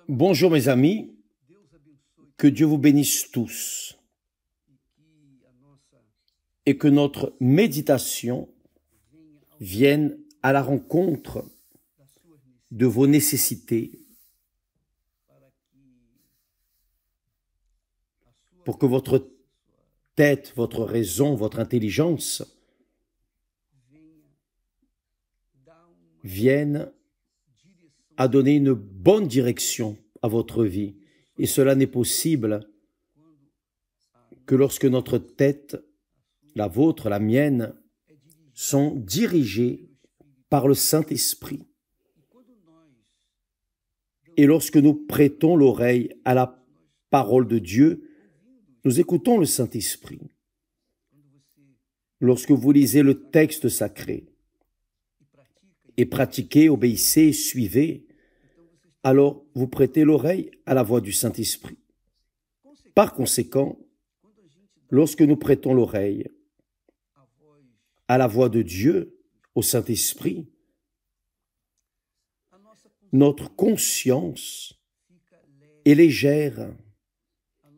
Bonjour mes amis, que Dieu vous bénisse tous et que notre méditation vienne à la rencontre de vos nécessités pour que votre tête, votre raison, votre intelligence viennent à donner une bonne direction à votre vie. Et cela n'est possible que lorsque notre tête, la vôtre, la mienne, sont dirigées par le Saint-Esprit. Et lorsque nous prêtons l'oreille à la parole de Dieu, nous écoutons le Saint-Esprit. Lorsque vous lisez le texte sacré et pratiquez, obéissez et suivez, alors vous prêtez l'oreille à la voix du Saint-Esprit. Par conséquent, lorsque nous prêtons l'oreille à la voix de Dieu, au Saint-Esprit, notre conscience est légère,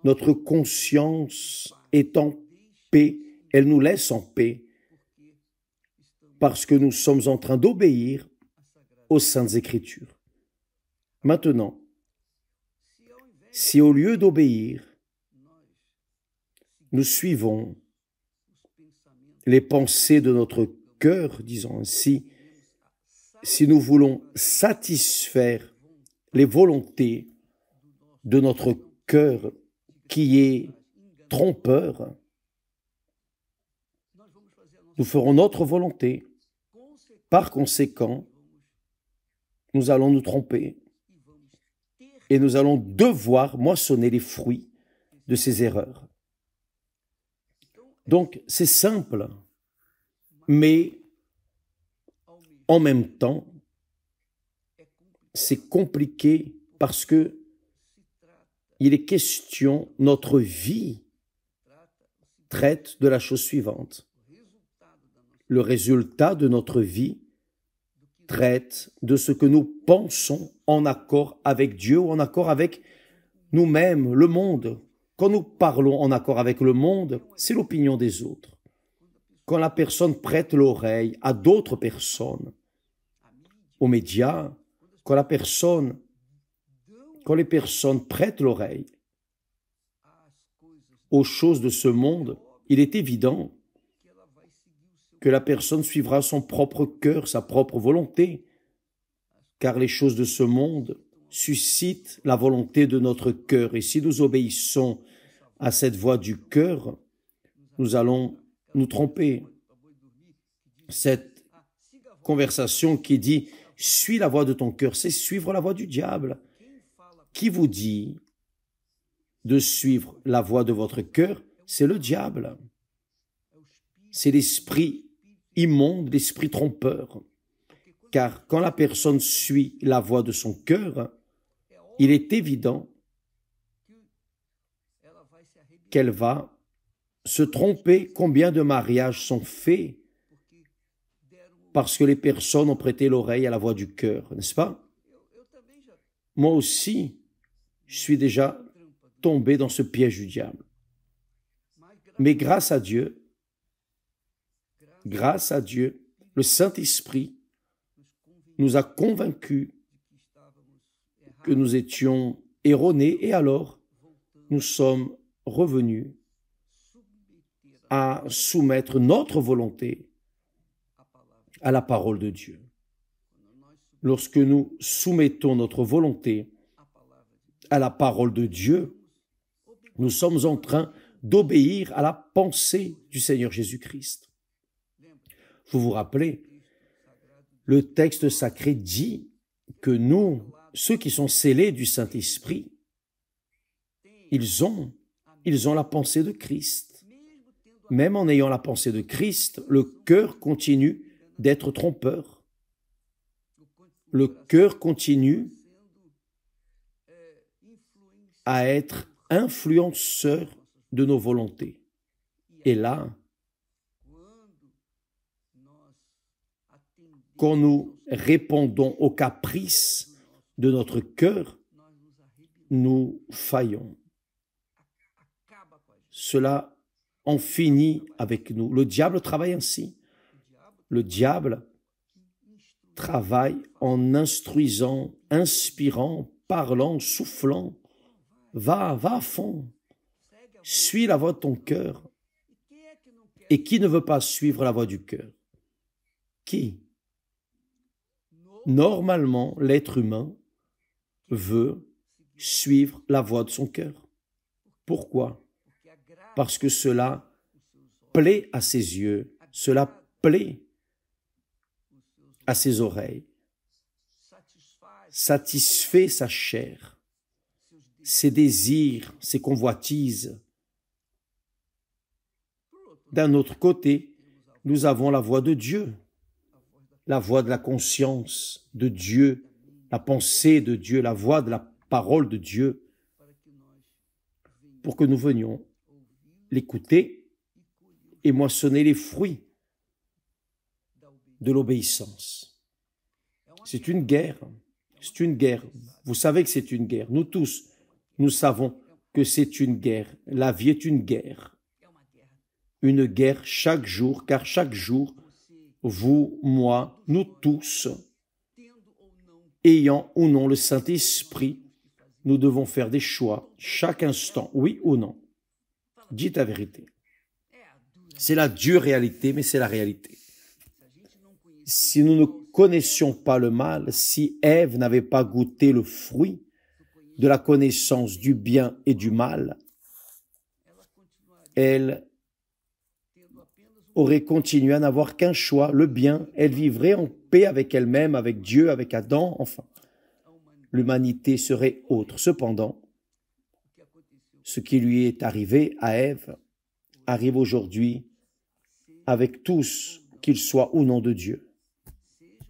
notre conscience est en paix, elle nous laisse en paix, parce que nous sommes en train d'obéir aux Saintes Écritures. Maintenant, si au lieu d'obéir, nous suivons les pensées de notre cœur, disons ainsi, si nous voulons satisfaire les volontés de notre cœur qui est trompeur, nous ferons notre volonté. Par conséquent, nous allons nous tromper et nous allons devoir moissonner les fruits de ces erreurs. Donc, c'est simple, mais en même temps, c'est compliqué parce que il est question, notre vie traite de la chose suivante. Le résultat de notre vie traite de ce que nous pensons en accord avec Dieu ou en accord avec nous-mêmes, le monde. Quand nous parlons en accord avec le monde, c'est l'opinion des autres. Quand la personne prête l'oreille à d'autres personnes, aux médias, quand les personnes prêtent l'oreille aux choses de ce monde, il est évident que la personne suivra son propre cœur, sa propre volonté, car les choses de ce monde suscitent la volonté de notre cœur. Et si nous obéissons à cette voix du cœur, nous allons nous tromper. Cette conversation qui dit « suis la voix de ton cœur », c'est suivre la voix du diable. Qui vous dit de suivre la voix de votre cœur? C'est le diable. C'est l'esprit immonde, l'esprit trompeur. Car quand la personne suit la voix de son cœur, il est évident qu'elle va se tromper. Combien de mariages sont faits parce que les personnes ont prêté l'oreille à la voix du cœur, n'est-ce pas? Moi aussi, je suis déjà tombé dans ce piège du diable. Mais grâce à Dieu, le Saint-Esprit nous a convaincus que nous étions erronés et alors nous sommes revenus à soumettre notre volonté à la parole de Dieu. Lorsque nous soumettons notre volonté à la parole de Dieu, nous sommes en train d'obéir à la pensée du Seigneur Jésus-Christ. Vous vous rappelez, le texte sacré dit que nous, ceux qui sont scellés du Saint-Esprit, ils ont la pensée de Christ. Même en ayant la pensée de Christ, le cœur continue d'être trompeur. Le cœur continue à être influenceur de nos volontés. Et là, quand nous répondons aux caprices de notre cœur, nous faillons. Cela en finit avec nous. Le diable travaille ainsi. Le diable travaille en instruisant, inspirant, parlant, soufflant. Va à fond. Suis la voix de ton cœur. Et qui ne veut pas suivre la voix du cœur? Qui? Normalement, l'être humain veut suivre la voix de son cœur. Pourquoi? Parce que cela plaît à ses yeux, cela plaît à ses oreilles, satisfait sa chair, ses désirs, ses convoitises. D'un autre côté, nous avons la voix de Dieu, la voix de la conscience de Dieu, la pensée de Dieu, la voix de la parole de Dieu, pour que nous venions l'écouter et moissonner les fruits de l'obéissance. C'est une guerre, c'est une guerre. Vous savez que c'est une guerre. Nous tous, nous savons que c'est une guerre. La vie est une guerre. Une guerre chaque jour, car chaque jour, vous, moi, nous tous, ayant ou non le Saint-Esprit, nous devons faire des choix chaque instant, oui ou non. Dites la vérité. C'est la dure réalité, mais c'est la réalité. Si nous ne connaissions pas le mal, si Ève n'avait pas goûté le fruit de la connaissance du bien et du mal, elle aurait continué à n'avoir qu'un choix, le bien. Elle vivrait en paix avec elle-même, avec Dieu, avec Adam, enfin. L'humanité serait autre. Cependant, ce qui lui est arrivé à Ève arrive aujourd'hui avec tous, qu'ils soient ou non de Dieu.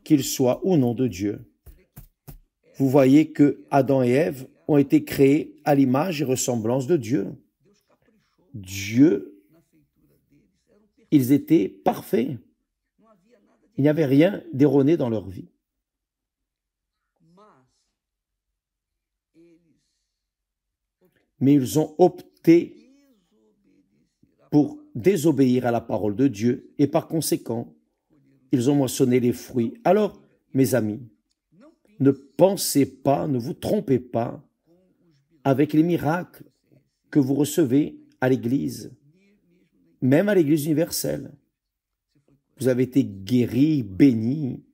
Qu'ils soient ou non de Dieu. Vous voyez que Adam et Ève ont été créés à l'image et ressemblance de Dieu. Dieu, ils étaient parfaits. Il n'y avait rien d'erroné dans leur vie. Mais ils ont opté pour désobéir à la parole de Dieu et par conséquent, ils ont moissonné les fruits. Alors, mes amis, ne pensez pas, ne vous trompez pas avec les miracles que vous recevez à l'Église, même à l'Église universelle. Vous avez été guéris, bénis,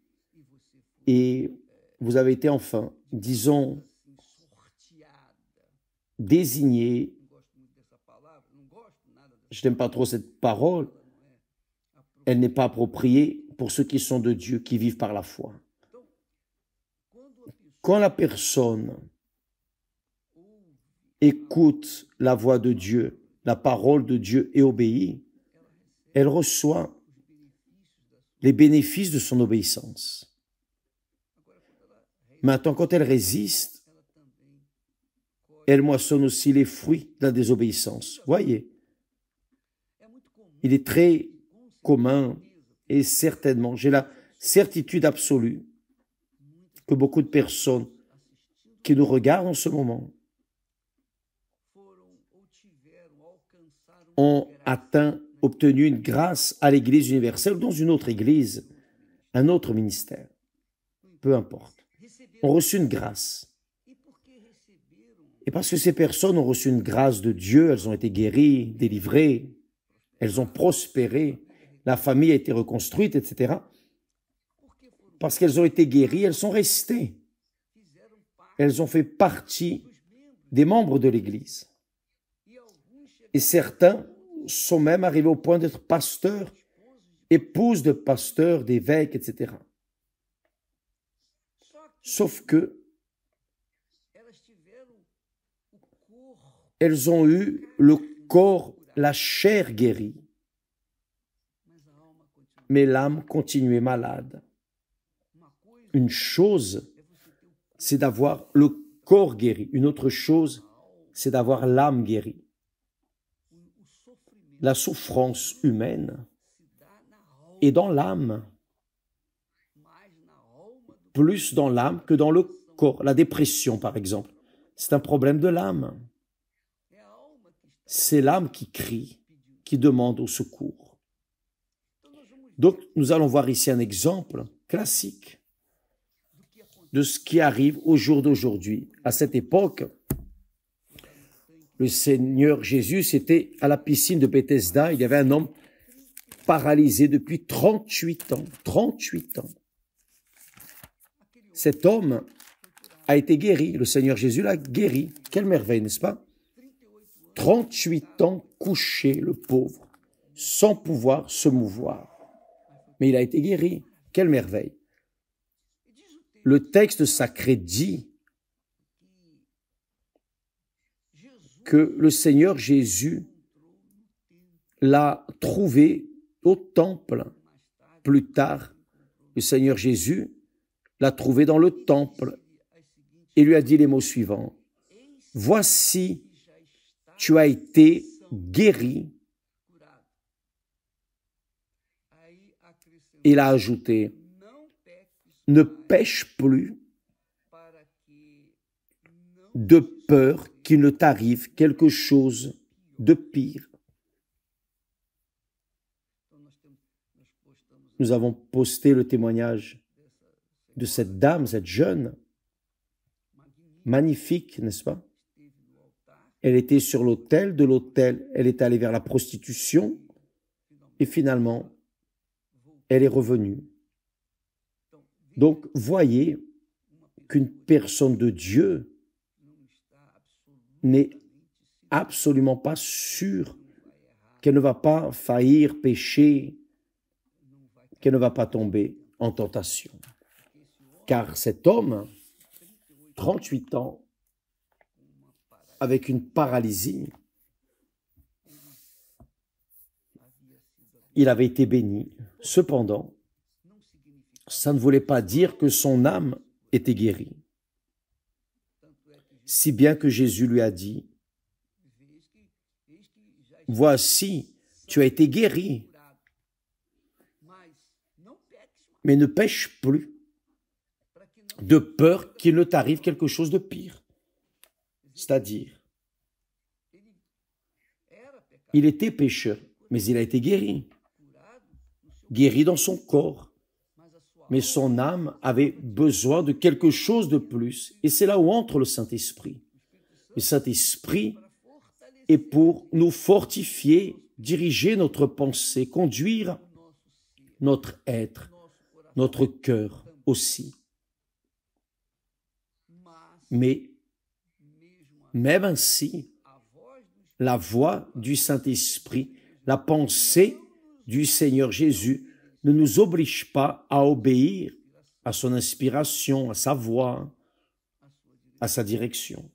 et vous avez été enfin, disons, désigné. Je n'aime pas trop cette parole. Elle n'est pas appropriée pour ceux qui sont de Dieu, qui vivent par la foi. Quand la personne écoute la voix de Dieu, la parole de Dieu et obéit, elle reçoit les bénéfices de son obéissance. Maintenant, quand elle résiste, elle moissonne aussi les fruits de la désobéissance. Voyez, il est très commun et certainement, j'ai la certitude absolue que beaucoup de personnes qui nous regardent en ce moment ont atteint, obtenu une grâce à l'Église universelle ou dans une autre Église, un autre ministère, peu importe, ont reçu une grâce. Et parce que ces personnes ont reçu une grâce de Dieu, elles ont été guéries, délivrées, elles ont prospéré, la famille a été reconstruite, etc. Parce qu'elles ont été guéries, elles sont restées. Elles ont fait partie des membres de l'Église. Et certains sont même arrivés au point d'être pasteurs, épouses de pasteurs, d'évêques, etc. Sauf que elles ont eu le corps, la chair guérie, mais l'âme continuait malade. Une chose, c'est d'avoir le corps guéri. Une autre chose, c'est d'avoir l'âme guérie. La souffrance humaine est dans l'âme, plus dans l'âme que dans le corps. La dépression, par exemple. C'est un problème de l'âme. C'est l'âme qui crie, qui demande au secours. Donc, nous allons voir ici un exemple classique de ce qui arrive au jour d'aujourd'hui. À cette époque, le Seigneur Jésus était à la piscine de Bethesda. Il y avait un homme paralysé depuis 38 ans. 38 ans. Cet homme a été guéri. Le Seigneur Jésus l'a guéri. Quelle merveille, n'est-ce pas? 38 ans couché, le pauvre, sans pouvoir se mouvoir. Mais il a été guéri. Quelle merveille. Le texte sacré dit que le Seigneur Jésus l'a trouvé au temple. Plus tard, le Seigneur Jésus l'a trouvé dans le temple et lui a dit les mots suivants. « Voici, tu as été guéri. » Il a ajouté, « Ne pêche plus de peur qu'il ne t'arrive quelque chose de pire. » Nous avons posté le témoignage de cette dame, cette jeune, magnifique, n'est-ce pas? Elle était sur l'autel, de l'autel, elle est allée vers la prostitution et finalement, elle est revenue. Donc, voyez qu'une personne de Dieu n'est absolument pas sûre qu'elle ne va pas faillir, pécher, qu'elle ne va pas tomber en tentation. Car cet homme, 38 ans, avec une paralysie, il avait été béni. Cependant, ça ne voulait pas dire que son âme était guérie. Si bien que Jésus lui a dit, « Voici, tu as été guéri, mais ne pêche plus, de peur qu'il ne t'arrive quelque chose de pire. » C'est-à-dire, il était pécheur, mais il a été guéri. Guéri dans son corps. Mais son âme avait besoin de quelque chose de plus. Et c'est là où entre le Saint-Esprit. Le Saint-Esprit est pour nous fortifier, diriger notre pensée, conduire notre être, notre cœur aussi. Mais même ainsi, la voix du Saint-Esprit, la pensée du Seigneur Jésus ne nous oblige pas à obéir à son inspiration, à sa voix, à sa direction.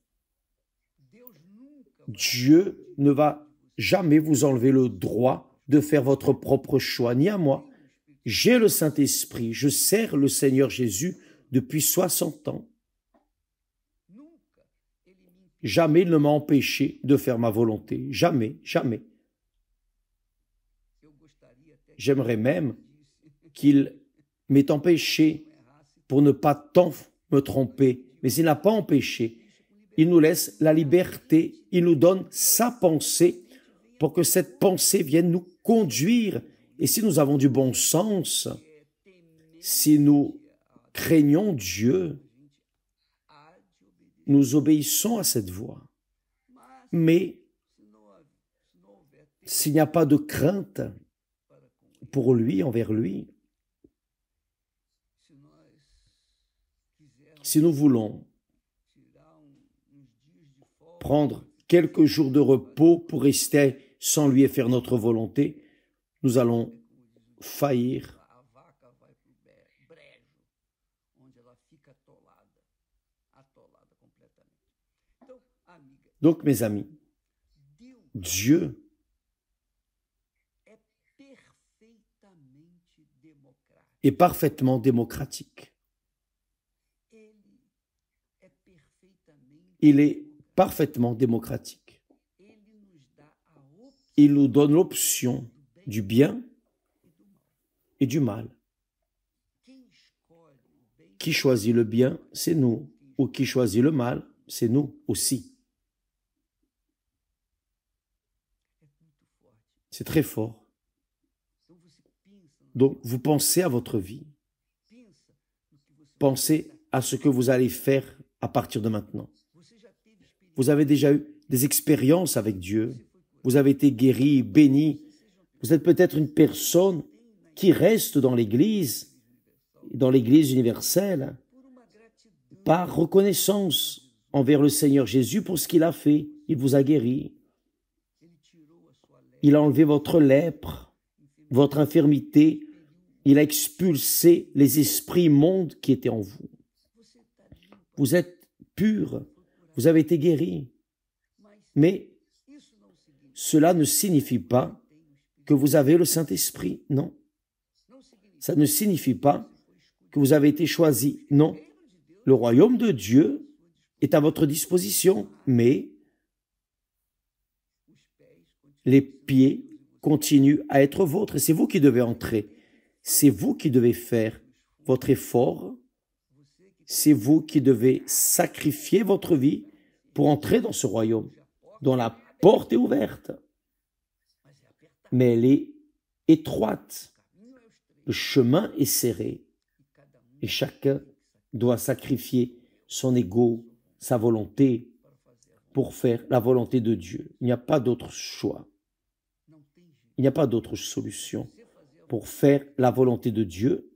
Dieu ne va jamais vous enlever le droit de faire votre propre choix, ni à moi. J'ai le Saint-Esprit, je sers le Seigneur Jésus depuis 60 ans. Jamais il ne m'a empêché de faire ma volonté. Jamais, jamais. J'aimerais même qu'il m'ait empêché pour ne pas tant me tromper. Mais il n'a pas empêché. Il nous laisse la liberté. Il nous donne sa pensée pour que cette pensée vienne nous conduire. Et si nous avons du bon sens, si nous craignons Dieu, nous obéissons à cette voix. Mais s'il n'y a pas de crainte pour lui, envers lui, si nous voulons prendre quelques jours de repos pour rester sans lui et faire notre volonté, nous allons faillir. Donc, mes amis, Dieu est parfaitement démocratique. Il est parfaitement démocratique. Il nous donne l'option du bien et du mal. Qui choisit le bien, c'est nous. Ou qui choisit le mal, c'est nous aussi. C'est très fort. Donc, vous pensez à votre vie. Pensez à ce que vous allez faire à partir de maintenant. Vous avez déjà eu des expériences avec Dieu. Vous avez été guéri, béni. Vous êtes peut-être une personne qui reste dans l'Église universelle, par reconnaissance envers le Seigneur Jésus pour ce qu'il a fait. Il vous a guéri. Il a enlevé votre lèpre, votre infirmité. Il a expulsé les esprits immondes qui étaient en vous. Vous êtes pur. Vous avez été guéri. Mais cela ne signifie pas que vous avez le Saint-Esprit. Non. Ça ne signifie pas que vous avez été choisi. Non. Le royaume de Dieu est à votre disposition, mais les pieds continuent à être vôtres et c'est vous qui devez entrer. C'est vous qui devez faire votre effort. C'est vous qui devez sacrifier votre vie pour entrer dans ce royaume, dont la porte est ouverte. Mais elle est étroite. Le chemin est serré. Et chacun doit sacrifier son ego, sa volonté, pour faire la volonté de Dieu. Il n'y a pas d'autre choix. Il n'y a pas d'autre solution. Pour faire la volonté de Dieu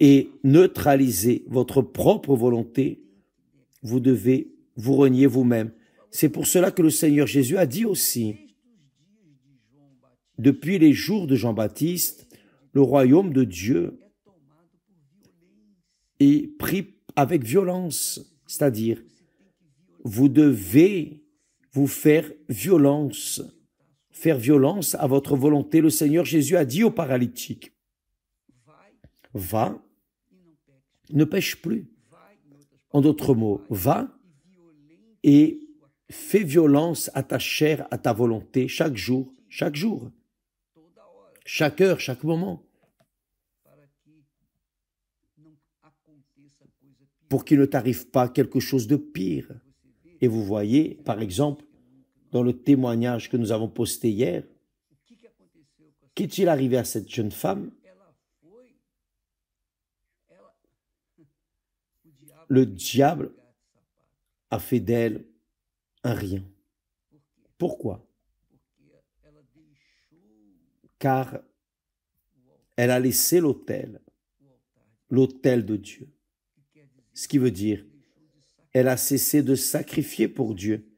et neutraliser votre propre volonté, vous devez vous renier vous-même. C'est pour cela que le Seigneur Jésus a dit aussi, depuis les jours de Jean-Baptiste, le royaume de Dieu est pris avec violence, c'est-à-dire, vous devez vous faire violence à votre volonté. Le Seigneur Jésus a dit au paralytique, va, ne pêche plus. En d'autres mots, va et fais violence à ta chair, à ta volonté, chaque jour, chaque heure, chaque moment, pour qu'il ne t'arrive pas quelque chose de pire. Et vous voyez, par exemple, dans le témoignage que nous avons posté hier, qu'est-il arrivé à cette jeune femme? Le diable a fait d'elle un rien. Pourquoi? Car elle a laissé l'autel de Dieu. Ce qui veut dire, elle a cessé de sacrifier pour Dieu,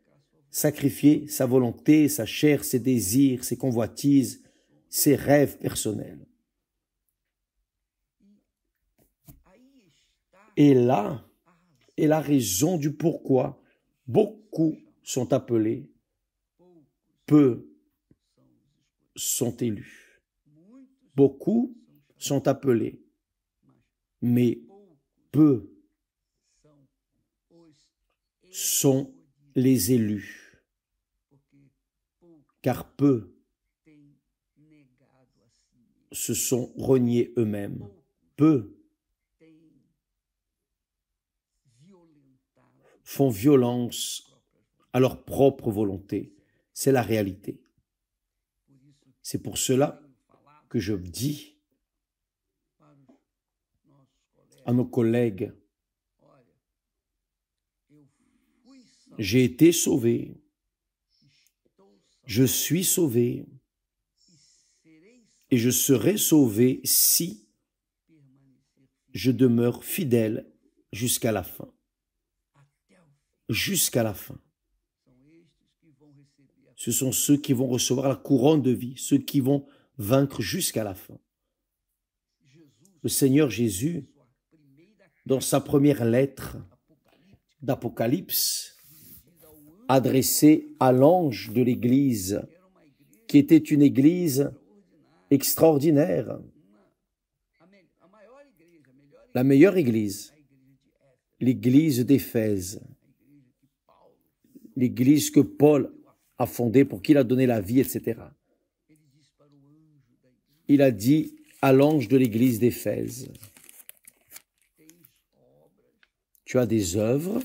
sacrifier sa volonté, sa chair, ses désirs, ses convoitises, ses rêves personnels. Et là est la raison du pourquoi beaucoup sont appelés, peu sont élus. Beaucoup sont appelés, mais peu sont les élus, car peu se sont reniés eux-mêmes, peu font violence à leur propre volonté. C'est la réalité. C'est pour cela que je dis à nos collègues, j'ai été sauvé, je suis sauvé et je serai sauvé si je demeure fidèle jusqu'à la fin. Jusqu'à la fin. Ce sont ceux qui vont recevoir la couronne de vie, ceux qui vont vaincre jusqu'à la fin. Le Seigneur Jésus, dans sa première lettre d'Apocalypse, adressée à l'ange de l'Église, qui était une Église extraordinaire, la meilleure Église, l'Église d'Éphèse, l'Église que Paul a fondée, pour qui il a donné la vie, etc. Il a dit à l'ange de l'Église d'Éphèse, Tu as des œuvres,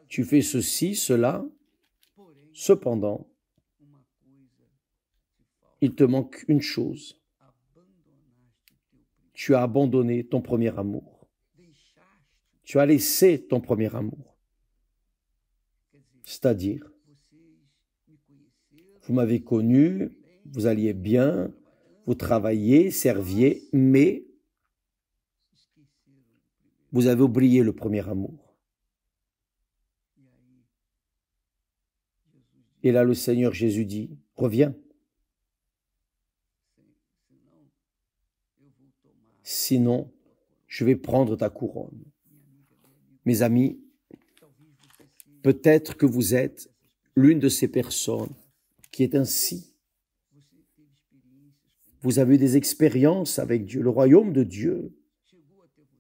tu fais ceci, cela, cependant, il te manque une chose. Tu as abandonné ton premier amour. Tu as laissé ton premier amour. C'est-à-dire, vous m'avez connu, vous alliez bien, vous travailliez, serviez, mais vous avez oublié le premier amour. Et là, le Seigneur Jésus dit, reviens. Sinon, je vais prendre ta couronne. Mes amis, peut-être que vous êtes l'une de ces personnes qui est ainsi. Vous avez eu des expériences avec Dieu. Le royaume de Dieu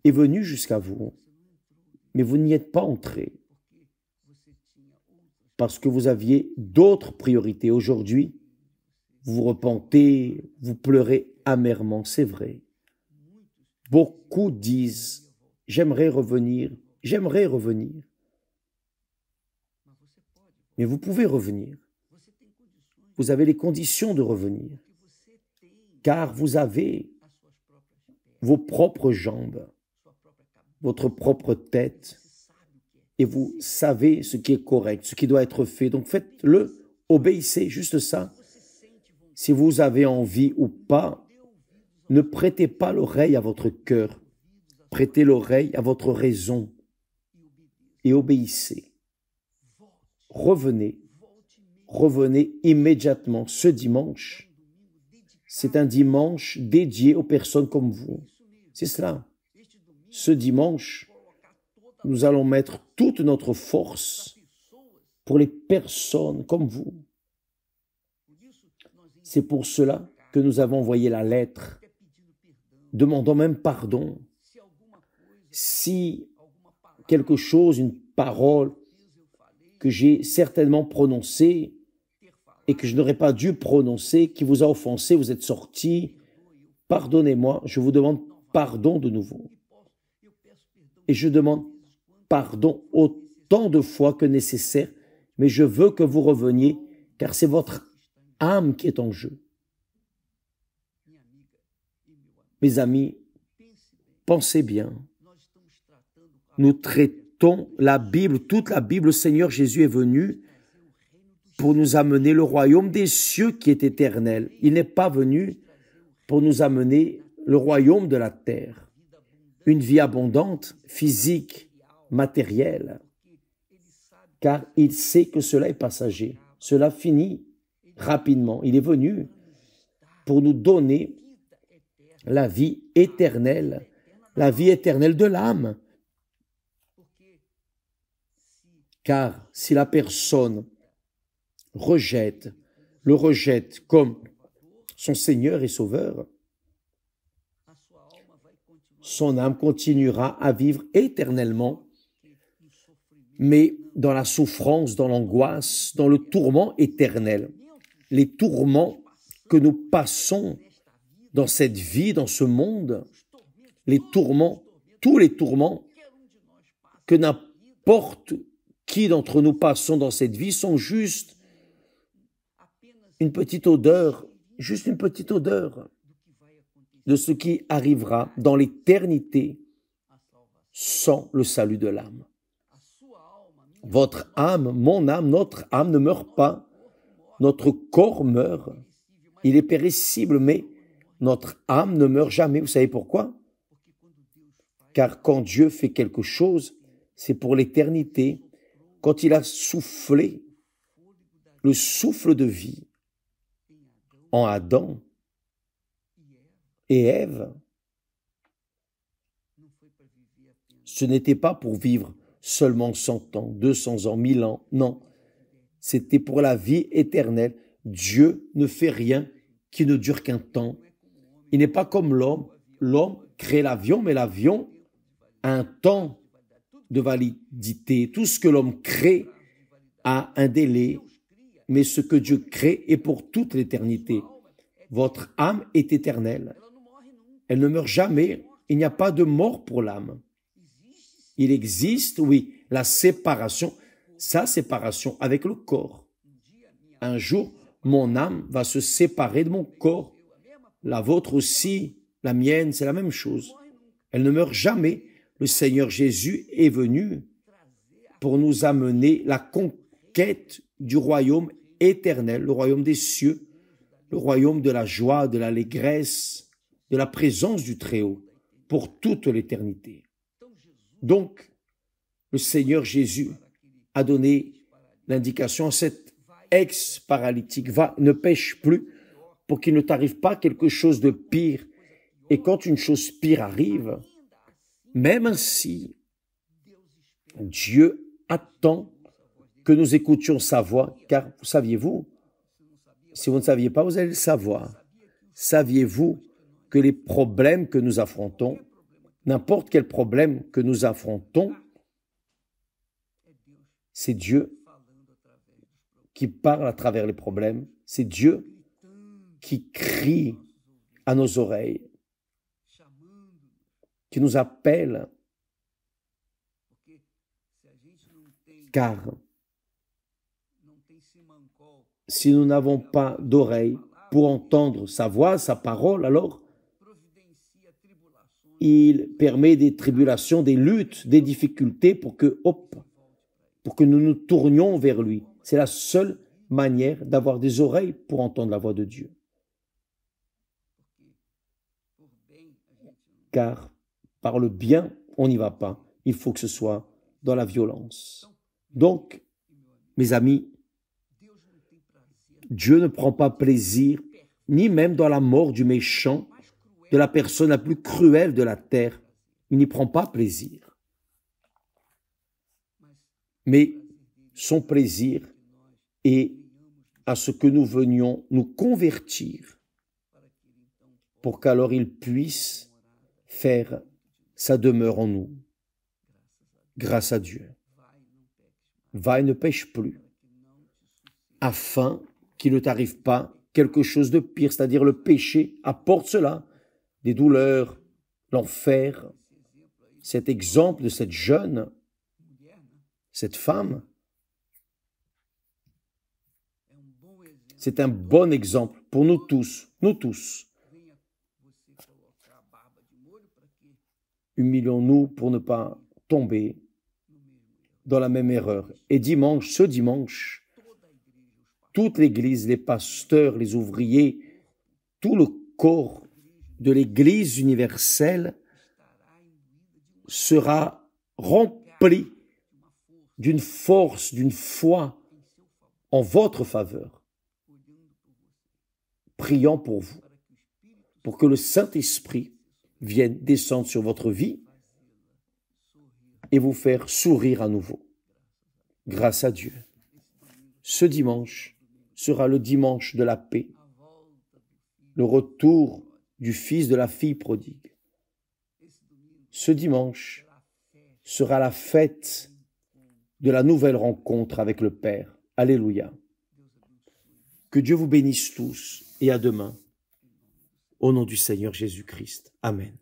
est venu jusqu'à vous, mais vous n'y êtes pas entré parce que vous aviez d'autres priorités. Aujourd'hui, vous vous repentez, vous pleurez amèrement, c'est vrai. Beaucoup disent, j'aimerais revenir. Mais vous pouvez revenir. Vous avez les conditions de revenir, car vous avez vos propres jambes, votre propre tête, et vous savez ce qui est correct, ce qui doit être fait. Donc faites-le, obéissez, juste ça. Si vous avez envie ou pas, ne prêtez pas l'oreille à votre cœur, prêtez l'oreille à votre raison et obéissez. Revenez immédiatement ce dimanche. C'est un dimanche dédié aux personnes comme vous. C'est cela. Ce dimanche, nous allons mettre toute notre force pour les personnes comme vous. C'est pour cela que nous avons envoyé la lettre, demandant même pardon. Si quelque chose, une parole que j'ai certainement prononcée et que je n'aurais pas dû prononcer, qui vous a offensé, vous êtes sorti, pardonnez-moi, je vous demande pardon de nouveau. Et je demande pardon autant de fois que nécessaire, mais je veux que vous reveniez, car c'est votre âme qui est en jeu. Mes amis, pensez bien. Nous traitons la Bible, toute la Bible. Le Seigneur Jésus est venu pour nous amener le royaume des cieux qui est éternel. Il n'est pas venu pour nous amener le royaume de la terre. Une vie abondante, physique, matérielle, car il sait que cela est passager. Cela finit rapidement. Il est venu pour nous donner la vie éternelle de l'âme. Car si la personne le rejette comme son Seigneur et Sauveur, son âme continuera à vivre éternellement, mais dans la souffrance, dans l'angoisse, dans le tourment éternel. Les tourments que nous passons dans cette vie, dans ce monde, les tourments, tous les tourments que n'importe qui d'entre nous passons dans cette vie sont juste une petite odeur de ce qui arrivera dans l'éternité sans le salut de l'âme. Votre âme, mon âme, notre âme ne meurt pas. Notre corps meurt. Il est péricible, mais notre âme ne meurt jamais. Vous savez pourquoi? Car quand Dieu fait quelque chose, c'est pour l'éternité. Quand il a soufflé le souffle de vie en Adam et Ève, ce n'était pas pour vivre seulement 100 ans, 200 ans, 1000 ans, non. C'était pour la vie éternelle. Dieu ne fait rien qui ne dure qu'un temps. Il n'est pas comme l'homme. L'homme crée l'avion, mais l'avion a un temps de validité. Tout ce que l'homme crée a un délai, mais ce que Dieu crée est pour toute l'éternité. Votre âme est éternelle. Elle ne meurt jamais. Il n'y a pas de mort pour l'âme. Il existe, oui, la séparation, sa séparation avec le corps. Un jour, mon âme va se séparer de mon corps. La vôtre aussi, la mienne, c'est la même chose. Elle ne meurt jamais. Le Seigneur Jésus est venu pour nous amener la conquête du royaume éternel, le royaume des cieux, le royaume de la joie, de l'allégresse, de la présence du Très-Haut, pour toute l'éternité. Donc, le Seigneur Jésus a donné l'indication à cet ex-paralytique, va, ne pêche plus, pour qu'il ne t'arrive pas quelque chose de pire. Et quand une chose pire arrive, même ainsi, Dieu attend que nous écoutions sa voix, car saviez-vous, si vous ne saviez pas, vous allez le savoir. Saviez-vous que les problèmes que nous affrontons, n'importe quel problème que nous affrontons, c'est Dieu qui parle à travers les problèmes, c'est Dieu qui crie à nos oreilles, qui nous appelle, car si nous n'avons pas d'oreilles pour entendre sa voix, sa parole, alors il permet des tribulations, des luttes, des difficultés pour que nous nous tournions vers lui. C'est la seule manière d'avoir des oreilles pour entendre la voix de Dieu. Car par le bien, on n'y va pas. Il faut que ce soit dans la violence. Donc, mes amis, Dieu ne prend pas plaisir, ni même dans la mort du méchant, de la personne la plus cruelle de la terre. Il n'y prend pas plaisir. Mais son plaisir est à ce que nous venions nous convertir pour qu'alors il puisse faire sa demeure en nous. Grâce à Dieu. Va et ne pêche plus, afin qu'il ne t'arrive pas quelque chose de pire, c'est-à-dire le péché apporte cela, des douleurs, l'enfer. Cet exemple de cette jeune, cette femme, c'est un bon exemple pour nous tous, Humilions-nous pour ne pas tomber dans la même erreur. Et ce dimanche, toute l'Église, les pasteurs, les ouvriers, tout le corps de l'Église universelle sera rempli d'une force, d'une foi en votre faveur, priant pour vous, pour que le Saint-Esprit vienne descendre sur votre vie et vous faire sourire à nouveau. Grâce à Dieu. Ce dimanche sera le dimanche de la paix, le retour du fils de la fille prodigue. Ce dimanche sera la fête de la nouvelle rencontre avec le Père. Alléluia. Que Dieu vous bénisse tous et à demain. Au nom du Seigneur Jésus-Christ. Amen.